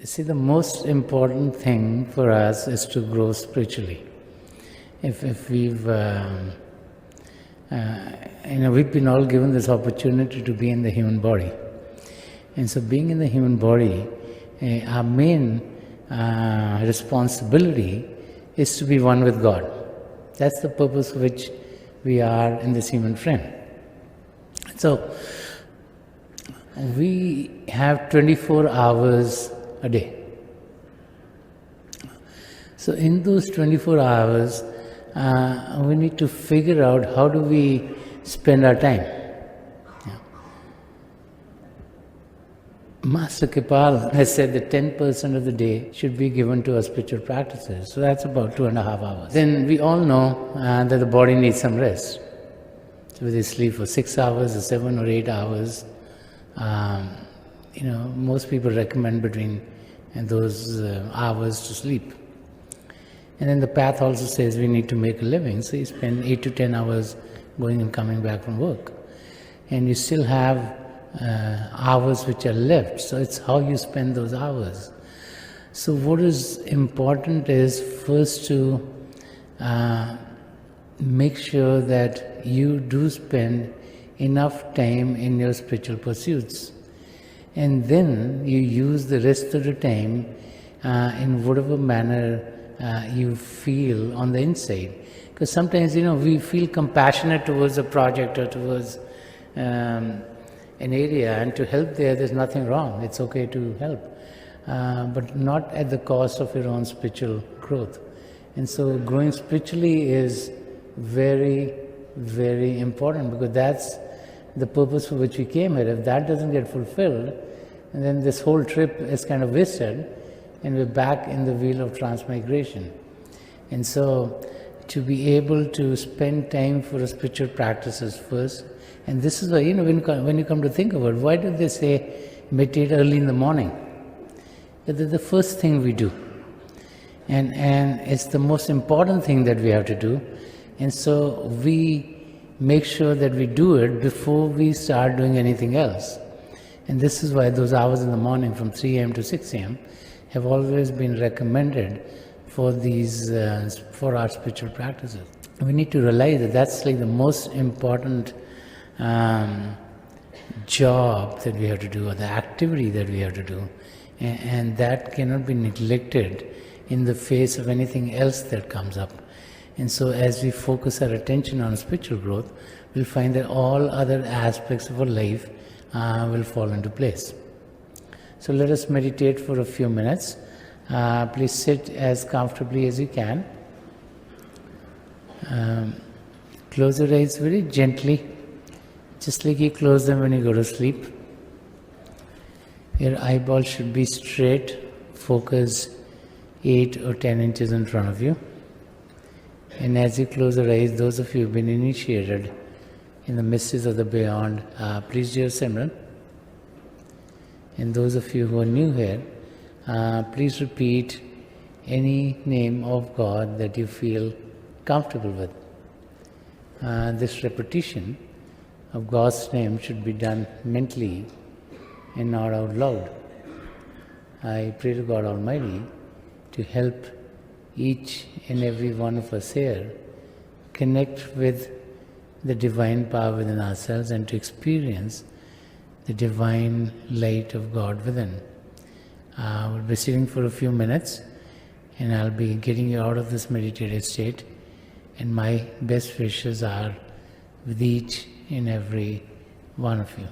See, the most important thing for us is to grow spiritually. If we've we've been all given this opportunity to be in the human body, and so being in the human body, our main responsibility is to be one with God. That's the purpose for which we are in this human frame. So we have 24 hours a day. So in those 24 hours, we need to figure out how do we spend our time. Master Kipal has said that 10% of the day should be given to our spiritual practices. So that's about 2.5 hours. Then we all know that the body needs some rest. So whether you sleep for 6 hours or 7 or 8 hours, most people recommend between those hours to sleep. And then the path also says we need to make a living. So you spend 8 to 10 hours going and coming back from work. And you still have hours which are left. So it's how you spend those hours. So what is important is first to make sure that you do spend enough time in your spiritual pursuits. And then you use the rest of the time in whatever manner you feel on the inside. Because sometimes, we feel compassionate towards a project or towards an area, and to help there's nothing wrong. It's okay to help. But not at the cost of your own spiritual growth. And so growing spiritually is very, very important, because that's the purpose for which we came here. If that doesn't get fulfilled, and then this whole trip is kind of wasted, and we're back in the wheel of transmigration. And so to be able to spend time for spiritual practices first, and this is why, when you come to think about it, why do they say meditate early in the morning? That's the first thing we do. And it's the most important thing that we have to do. And so we make sure that we do it before we start doing anything else. And this is why those hours in the morning from 3 a.m. to 6 a.m. have always been recommended for for our spiritual practices. We need to realize that that's like the most important job that we have to do, or the activity that we have to do. And that cannot be neglected in the face of anything else that comes up. And so as we focus our attention on spiritual growth, we'll find that all other aspects of our life will fall into place. So let us meditate for a few minutes. Please sit as comfortably as you can. Close your eyes very gently, just like you close them when you go to sleep. Your eyeballs should be straight, focus 8 or 10 inches in front of you. And as you close your eyes, those of you who have been initiated in the mysteries of the beyond, please do your Simran. And those of you who are new here, please repeat any name of God that you feel comfortable with. This repetition of God's name should be done mentally and not out loud. I pray to God Almighty to help each and every one of us here connect with the divine power within ourselves and to experience the divine light of God within. We'll be sitting for a few minutes, and I'll be getting you out of this meditative state, and my best wishes are with each and every one of you.